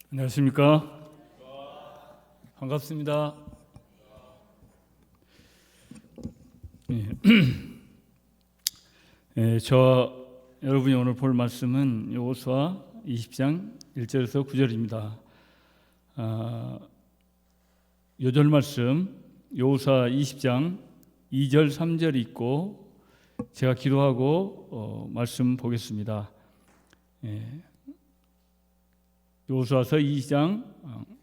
안녕하십니까? 반갑습니다. 저와 여러분이 오늘 볼 말씀은 여호수아 20장 1절에서 9절입니다. 요절 말씀 여호수아 20장 2절 3절이 있고 제가 기도하고 말씀 보겠습니다. 여호수아서 20장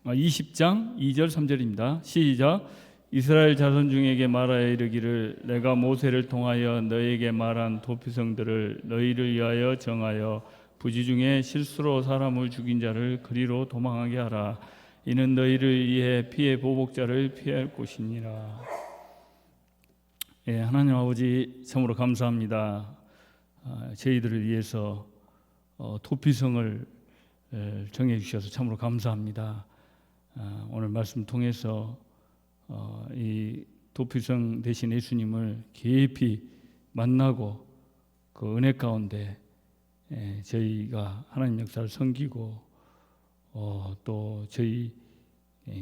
2절 3절입니다. 시작. 이스라엘 자손 중에게 말하여 이르기를 내가 모세를 통하여 너에게 말한 도피성들을 너희를 위하여 정하여 부지 중에 실수로 사람을 죽인 자를 그리로 도망하게 하라. 이는 너희를 위해 피해 보복자를 피할 곳이니라. 하나님 아버지 참으로 감사합니다. 저희들을 위해서 도피성을 정해 주셔서 참으로 감사합니다. 오늘 말씀 통해서 이 도피성 대신 예수님을 깊이 만나고 그 은혜 가운데 저희가 하나님 역사를 섬기고 또 저희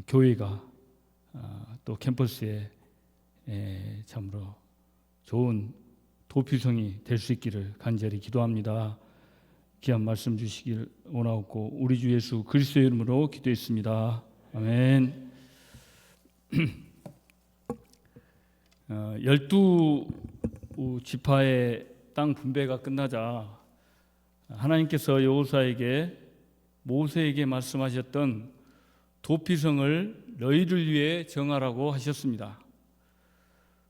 교회가 또 캠퍼스에 참으로 좋은 도피성이 될 수 있기를 간절히 기도합니다. 귀한 말씀 주시길 원하옵고 우리 주 예수 그리스도의 이름으로 기도했습니다. 아멘. 12지파의 땅 분배가 끝나자 하나님께서 여호수아에게 모세에게 말씀하셨던 도피성을 너희를 위해 정하라고 하셨습니다.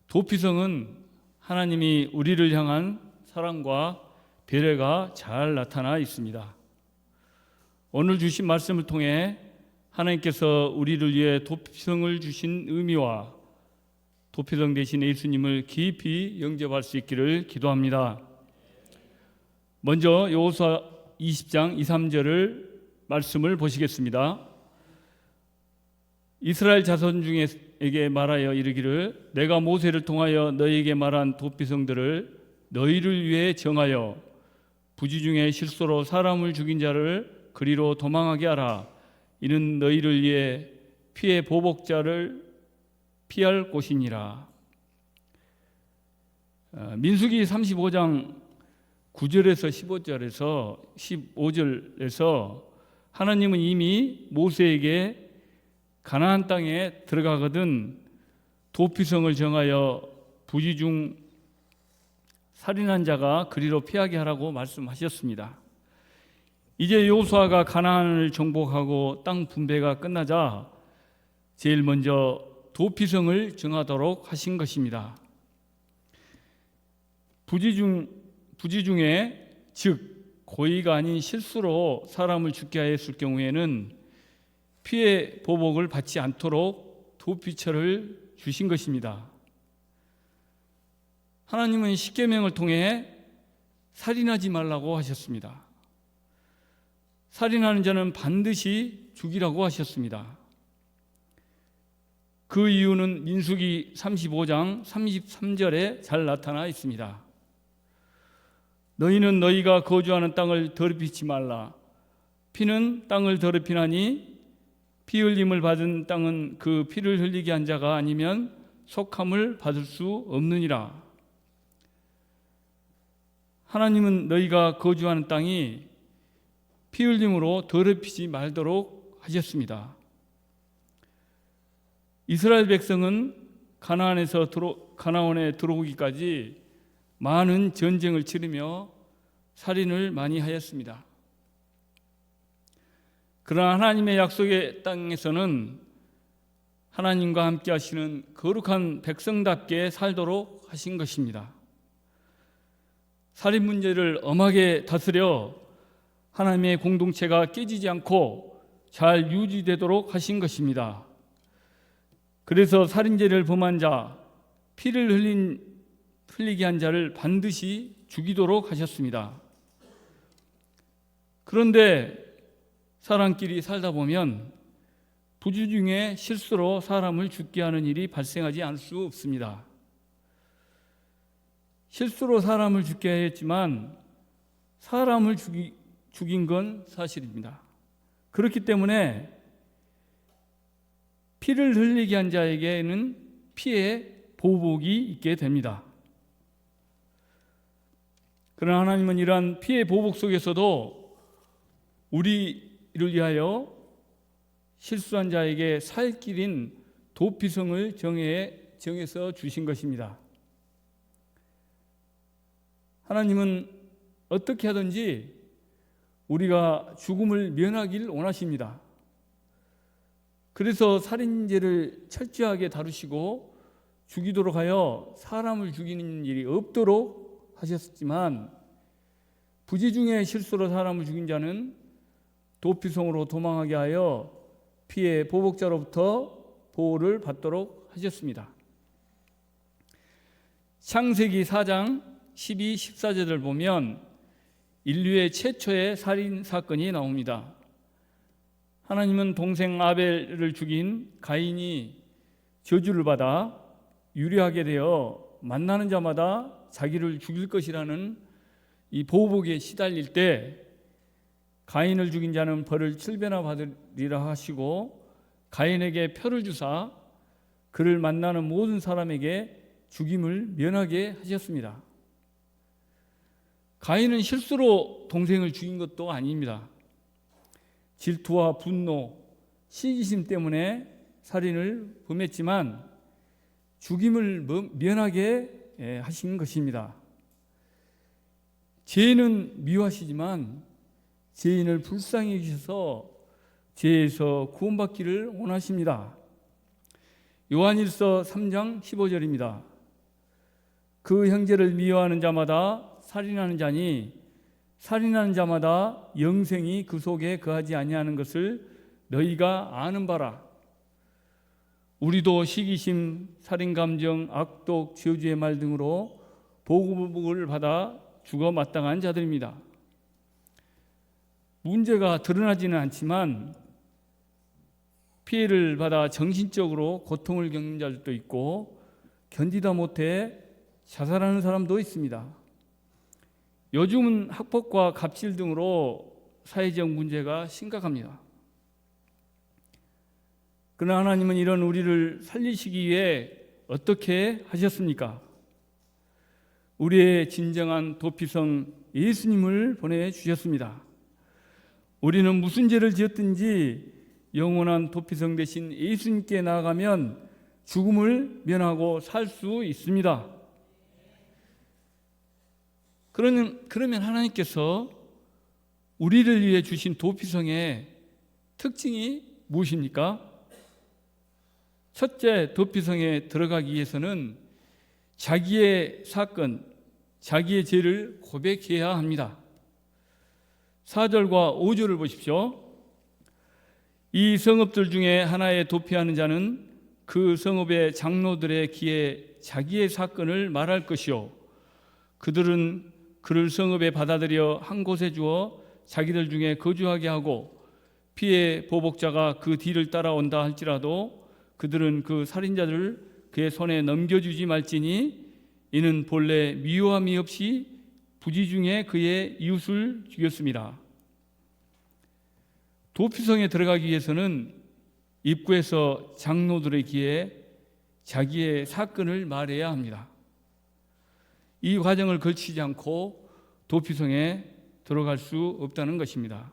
도피성은 하나님이 우리를 향한 사랑과 배려가 잘 나타나 있습니다. 오늘 주신 말씀을 통해 하나님께서 우리를 위해 도피성을 주신 의미와 도피성 대신 예수님을 깊이 영접할 수 있기를 기도합니다. 먼저 여호수아 20장 2, 3절을 말씀을 보시겠습니다. 이스라엘 자손 중에게 말하여 이르기를 내가 모세를 통하여 너희에게 말한 도피성들을 너희를 위해 정하여 부지 중에 실수로 사람을 죽인 자를 그리로 도망하게 하라. 이는 너희를 위해 피해 보복자를 피할 곳이니라. 민수기 35장 9절에서 15절에서 15절에서 하나님은 이미 모세에게 가나안 땅에 들어가거든 도피성을 정하여 부지 중 살인한 자가 그리로 피하게 하라고 말씀하셨습니다. 이제 여호수아가 가나안을 정복하고 땅 분배가 끝나자 제일 먼저 도피성을 정하도록 하신 것입니다. 부지 중에 즉 고의가 아닌 실수로 사람을 죽게 하였을 경우에는 피해 보복을 받지 않도록 도피처를 주신 것입니다. 하나님은 십계명을 통해 살인하지 말라고 하셨습니다. 살인하는 자는 반드시 죽이라고 하셨습니다. 그 이유는 민수기 35장 33절에 잘 나타나 있습니다. 너희는 너희가 거주하는 땅을 더럽히지 말라. 피는 땅을 더럽히나니 피 흘림을 받은 땅은 그 피를 흘리게 한 자가 아니면 속함을 받을 수 없느니라. 하나님은 너희가 거주하는 땅이 피 흘림으로 더럽히지 말도록 하셨습니다. 이스라엘 백성은 가나안에 들어오기까지 많은 전쟁을 치르며 살인을 많이 하였습니다. 그러나 하나님의 약속의 땅에서는 하나님과 함께 하시는 거룩한 백성답게 살도록 하신 것입니다. 살인 문제를 엄하게 다스려 하나님의 공동체가 깨지지 않고 잘 유지되도록 하신 것입니다. 그래서 살인죄를 범한 자, 피를 흘리게 한 자를 반드시 죽이도록 하셨습니다. 그런데 사람끼리 살다 보면 부지 중에 실수로 사람을 죽게 하는 일이 발생하지 않을 수 없습니다. 실수로 사람을 죽게 했지만 사람을 죽인 건 사실입니다. 그렇기 때문에 피를 흘리게 한 자에게는 피의 보복이 있게 됩니다. 그러나 하나님은 이러한 피의 보복 속에서도 우리를 위하여 실수한 자에게 살 길인 도피성을 정해서 주신 것입니다. 하나님은 어떻게 하든지 우리가 죽음을 면하길 원하십니다. 그래서 살인죄를 철저하게 다루시고 죽이도록 하여 사람을 죽이는 일이 없도록 하셨지만, 부지 중에 실수로 사람을 죽인 자는 도피성으로 도망하게 하여 피의 보복자로부터 보호를 받도록 하셨습니다. 창세기 4장 12, 14절을 보면 인류의 최초의 살인 사건이 나옵니다. 하나님은 동생 아벨을 죽인 가인이 저주를 받아 유리하게 되어 만나는 자마다 자기를 죽일 것이라는 이 보복에 시달릴 때, 가인을 죽인 자는 벌을 7배나 받으리라 하시고 가인에게 표를 주사 그를 만나는 모든 사람에게 죽임을 면하게 하셨습니다. 가인은 실수로 동생을 죽인 것도 아닙니다. 질투와 분노, 시기심 때문에 살인을 범했지만 죽임을 면하게 하신 것입니다. 죄는 미워하시지만 죄인을 불쌍히 여기셔서 죄에서 구원받기를 원하십니다. 요한일서 3장 15절입니다. 그 형제를 미워하는 자마다 살인하는 자니 살인하는 자마다 영생이 그 속에 거하지 아니하는 것을 너희가 아는 바라. 우리도 시기심, 살인감정, 악독, 저주의 말 등으로 보복을 받아 죽어 마땅한 자들입니다. 문제가 드러나지는 않지만 피해를 받아 정신적으로 고통을 겪는 자들도 있고 견디다 못해 자살하는 사람도 있습니다. 요즘은 학폭과 갑질 등으로 사회적 문제가 심각합니다. 그러나 하나님은 이런 우리를 살리시기 위해 어떻게 하셨습니까? 우리의 진정한 도피성 예수님을 보내주셨습니다. 우리는 무슨 죄를 지었든지 영원한 도피성 대신 예수님께 나아가면 죽음을 면하고 살 수 있습니다. 그러면 하나님께서 우리를 위해 주신 도피성의 특징이 무엇입니까? 첫째, 도피성에 들어가기 위해서는 자기의 사건, 자기의 죄를 고백해야 합니다. 4절과 5절을 보십시오. 이 성읍들 중에 하나에 도피하는 자는 그 성읍의 장로들의 귀에 자기의 사건을 말할 것이요, 그들은 그를 성읍에 받아들여 한 곳에 주어 자기들 중에 거주하게 하고, 피해 보복자가 그 뒤를 따라온다 할지라도 그들은 그 살인자들을 그의 손에 넘겨주지 말지니 이는 본래 미워함이 없이 부지 중에 그의 이웃을 죽였습니다. 도피성에 들어가기 위해서는 입구에서 장로들의 귀에 자기의 사건을 말해야 합니다. 이 과정을 거치지 않고 도피성에 들어갈 수 없다는 것입니다.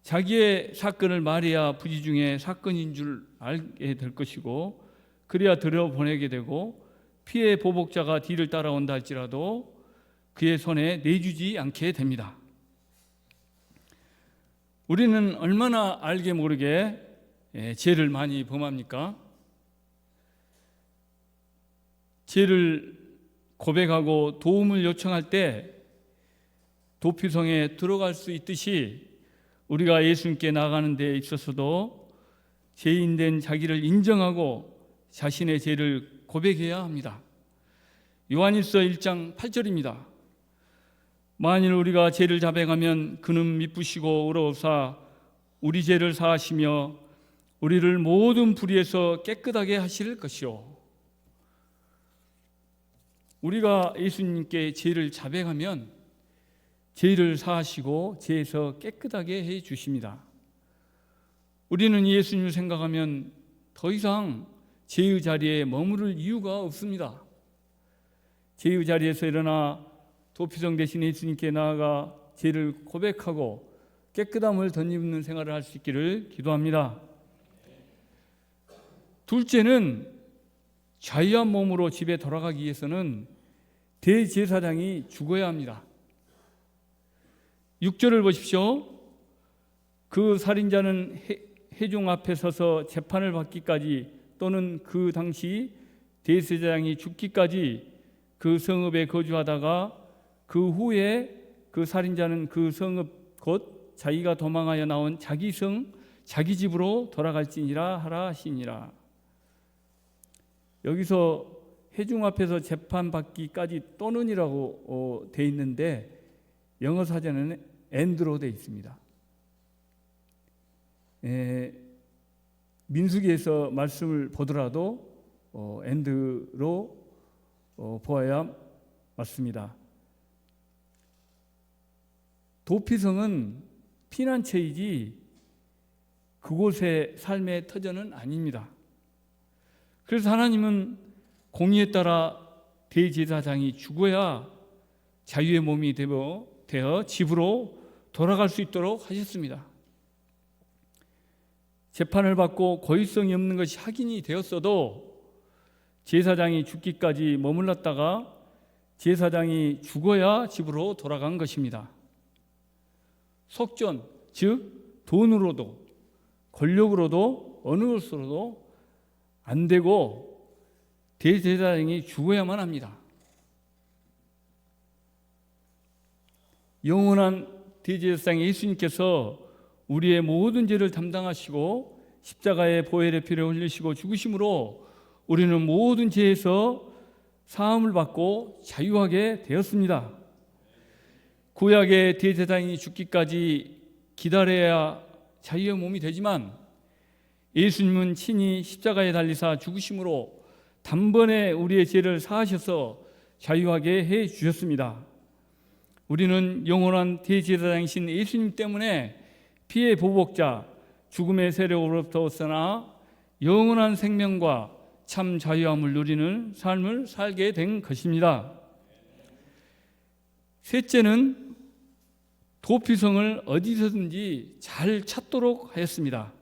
자기의 사건을 말해야 부지 중에 사건인 줄 알게 될 것이고, 그래야 들여보내게 되고, 피해 보복자가 뒤를 따라온다 할지라도 그의 손에 내주지 않게 됩니다. 우리는 얼마나 알게 모르게 죄를 많이 범합니까? 죄를 고백하고 도움을 요청할 때 도피성에 들어갈 수 있듯이 우리가 예수님께 나가는 데 있어서도 죄인된 자기를 인정하고 자신의 죄를 고백해야 합니다. 요한일서 1장 8절입니다. 만일 우리가 죄를 자백하면 그는 미쁘시고 의로우사 우리 죄를 사하시며 우리를 모든 불의에서 깨끗하게 하실 것이요. 우리가 예수님께 죄를 자백하면 죄를 사하시고 죄에서 깨끗하게 해 주십니다. 우리는 예수님을 생각하면 더 이상 죄의 자리에 머무를 이유가 없습니다. 죄의 자리에서 일어나 도피성 대신 예수님께 나아가 죄를 고백하고 깨끗함을 덧입는 생활을 할 수 있기를 기도합니다. 둘째는 자유한 몸으로 집에 돌아가기 위해서는 대제사장이 죽어야 합니다. 6절을 보십시오. 그 살인자는 회중 앞에 서서 재판을 받기까지 또는 그 당시 대제사장이 죽기까지 그 성읍에 거주하다가 그 후에 그 살인자는 그 성읍 곧 자기가 도망하여 나온 자기 성 자기 집으로 돌아갈지니라 하라 하시니라. 여기서 회중 앞에서 재판받기까지 또는이라고 돼 있는데 영어 사전에는 and로 돼 있습니다. 민수기에서 말씀을 보더라도 and로 보아야 맞습니다. 도피성은 피난처이지 그곳의 삶의 터전은 아닙니다. 그래서 하나님은 공의에 따라 대제사장이 죽어야 자유의 몸이 되어 집으로 돌아갈 수 있도록 하셨습니다. 재판을 받고 고의성이 없는 것이 확인이 되었어도 제사장이 죽기까지 머물렀다가 제사장이 죽어야 집으로 돌아간 것입니다. 속전, 즉 돈으로도 권력으로도 어느 것으로도 안 되고 대제사장이 죽어야만 합니다. 영원한 대제사장 예수님께서 우리의 모든 죄를 담당하시고 십자가의 보혈의 피를 흘리시고 죽으심으로 우리는 모든 죄에서 사함을 받고 자유하게 되었습니다. 구약의 대제사장이 죽기까지 기다려야 자유의 몸이 되지만 예수님은 친히 십자가에 달리사 죽으심으로 단번에 우리의 죄를 사하셔서 자유하게 해 주셨습니다. 우리는 영원한 대제사장이신 예수님 때문에 피의 보복자 죽음의 세력으로부터 벗어나 영원한 생명과 참 자유함을 누리는 삶을 살게 된 것입니다. 셋째는 도피성을 어디서든지 잘 찾도록 하였습니다.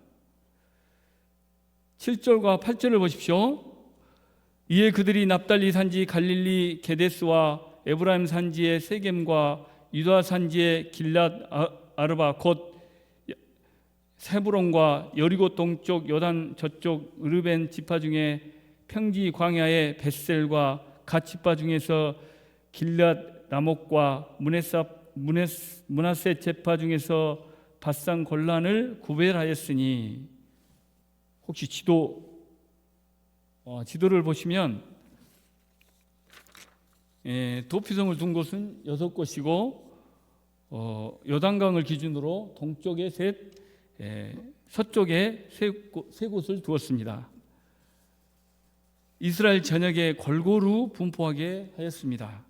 7절과 8절을 보십시오. 이에 그들이 납달리 산지 갈릴리 게데스와 에브라임 산지의 세겜과 유다 산지의 길랏 아르바 곧 세브론과 여리고 동쪽 요단 저쪽 르벤 지파 중에 평지 광야의 벳셀과 갓 지파 중에서 길랏 라목과 므낫세 지파 중에서 바산 골란을 구별하였으니. 혹시 지도를 보시면 도피성을 둔 곳은 6곳이고 요단강을 기준으로 동쪽에 셋, 서쪽에 세 곳을 두었습니다. 이스라엘 전역에 골고루 분포하게 하였습니다.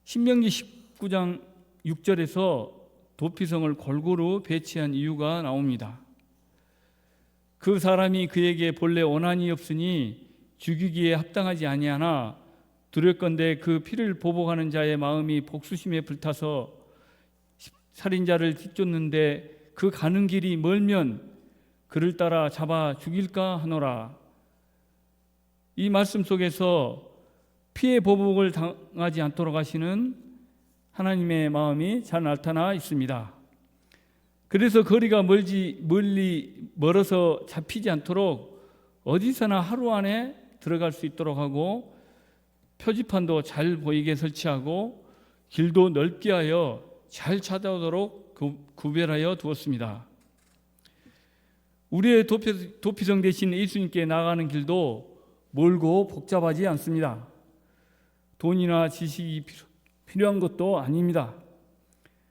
신명기 19장 6절에서 도피성을 골고루 배치한 이유가 나옵니다. 그 사람이 그에게 본래 원한이 없으니 죽이기에 합당하지 아니하나 두렵건대 그 피를 보복하는 자의 마음이 복수심에 불타서 살인자를 뒤쫓는데 그 가는 길이 멀면 그를 따라 잡아 죽일까 하노라. 이 말씀 속에서 피의 보복을 당하지 않도록 하시는 하나님의 마음이 잘 나타나 있습니다. 그래서 거리가 멀어서 잡히지 않도록 어디서나 하루 안에 들어갈 수 있도록 하고 표지판도 잘 보이게 설치하고 길도 넓게 하여 잘 찾아오도록 구별하여 두었습니다. 우리의 도피성 대신 예수님께 나가는 길도 멀고 복잡하지 않습니다. 돈이나 지식이 필요한 것도 아닙니다.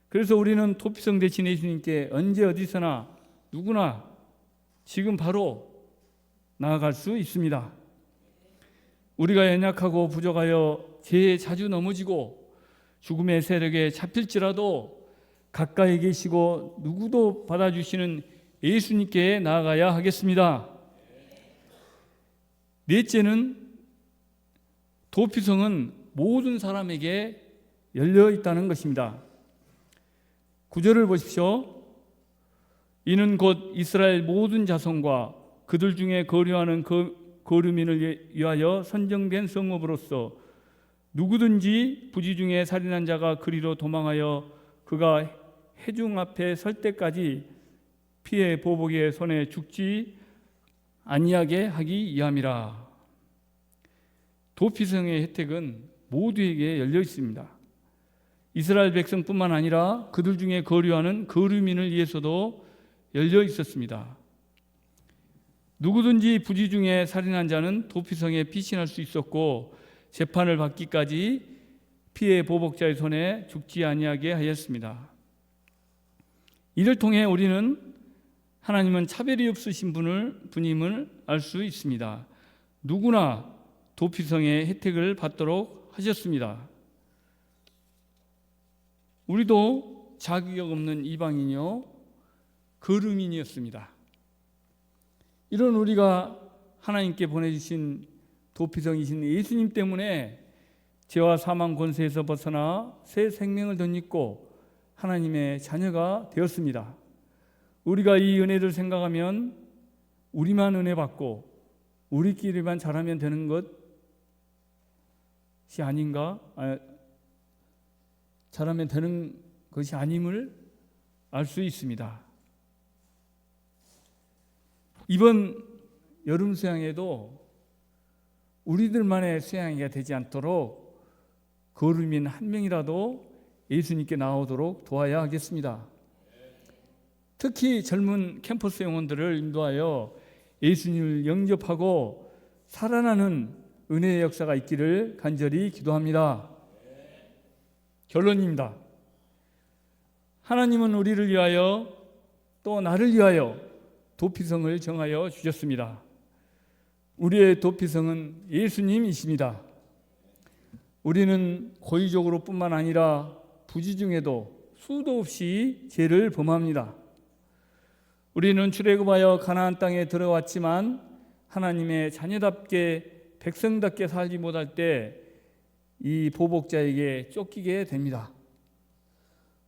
그래서 우리는 도피성 대신 예수님께 언제 어디서나 누구나 지금 바로 나아갈 수 있습니다. 우리가 연약하고 부족하여 죄에 자주 넘어지고 죽음의 세력에 잡힐지라도 가까이 계시고 누구도 받아주시는 예수님께 나아가야 하겠습니다. 넷째는 도피성은 모든 사람에게 열려 있다는 것입니다. 9절을 보십시오. 이는 곧 이스라엘 모든 자손과 그들 중에 거류하는 거류민을 위하여 선정된 성읍으로서 누구든지 부지 중에 살인한 자가 그리로 도망하여 그가 회중 앞에 설 때까지 피해 보복의 손에 죽지 아니하게 하기 위함이라. 도피성의 혜택은 모두에게 열려 있습니다. 이스라엘 백성뿐만 아니라 그들 중에 거류하는 거류민을 위해서도 열려 있었습니다. 누구든지 부지 중에 살인한 자는 도피성에 피신할 수 있었고 재판을 받기까지 피해 보복자의 손에 죽지 아니하게 하였습니다. 이를 통해 우리는 하나님은 차별이 없으신 분임을 알 수 있습니다. 누구나 도피성의 혜택을 받도록 하셨습니다. 우리도 자격 없는 이방인이요 거류민이었습니다. 이런 우리가 하나님께 보내주신 도피성이신 예수님 때문에 죄와 사망 권세에서 벗어나 새 생명을 덧입고 하나님의 자녀가 되었습니다. 우리가 이 은혜를 생각하면 우리만 은혜 받고 우리끼리만 잘하면 되는 것이 아닌가? 잘하면 되는 것이 아님을 알 수 있습니다. 이번 여름 수양에도 우리들만의 수양회가 되지 않도록 거류민 한 명이라도 예수님께 나오도록 도와야 하겠습니다. 특히 젊은 캠퍼스 영혼들을 인도하여 예수님을 영접하고 살아나는 은혜의 역사가 있기를 간절히 기도합니다. 결론입니다. 하나님은 우리를 위하여 또 나를 위하여 도피성을 정하여 주셨습니다. 우리의 도피성은 예수님이십니다. 우리는 고의적으로 뿐만 아니라 부지 중에도 수도 없이 죄를 범합니다. 우리는 출애굽하여 가나안 땅에 들어왔지만 하나님의 자녀답게 백성답게 살지 못할 때 이 보복자에게 쫓기게 됩니다.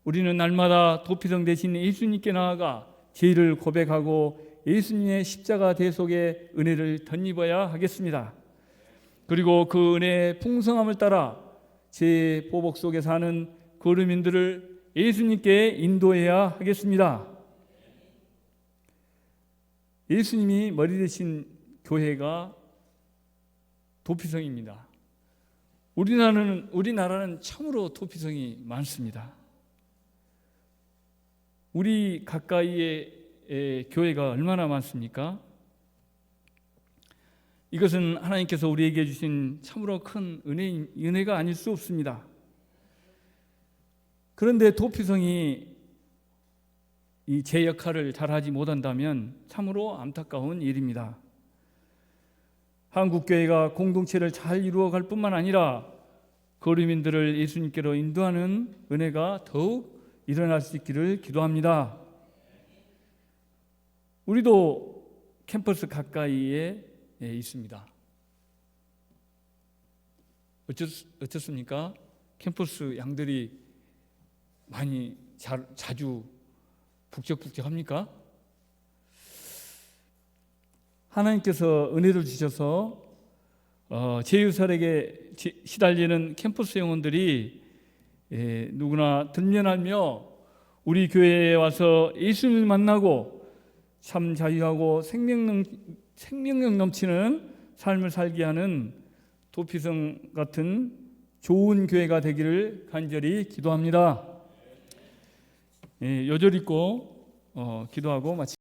우리는 날마다 도피성 대신 예수님께 나아가 죄를 고백하고 예수님의 십자가 대속의 은혜를 덧입어야 하겠습니다. 그리고 그 은혜의 풍성함을 따라 죄의 보복 속에 사는 거류민들을 예수님께 인도해야 하겠습니다. 예수님이 머리 되신 교회가 도피성입니다. 우리나라는 참으로 도피성이 많습니다. 우리 가까이에 교회가 얼마나 많습니까? 이것은 하나님께서 우리에게 주신 참으로 큰 은혜가 아닐 수 없습니다. 그런데 도피성이 이 제 역할을 잘하지 못한다면 참으로 안타까운 일입니다. 한국교회가 공동체를 잘 이루어갈 뿐만 아니라 거류민들을 예수님께로 인도하는 은혜가 더욱 일어날 수 있기를 기도합니다. 우리도 캠퍼스 가까이에 있습니다. 어떻습니까? 캠퍼스 양들이 많이 자주 북적북적합니까? 하나님께서 은혜를 주셔서 제유살에게 시달리는 캠퍼스 영혼들이 누구나 든면하며 우리 교회에 와서 예수님을 만나고 참 자유하고 생명력 넘치는 삶을 살게 하는 도피성 같은 좋은 교회가 되기를 간절히 기도합니다. 요절 있고 기도하고 마치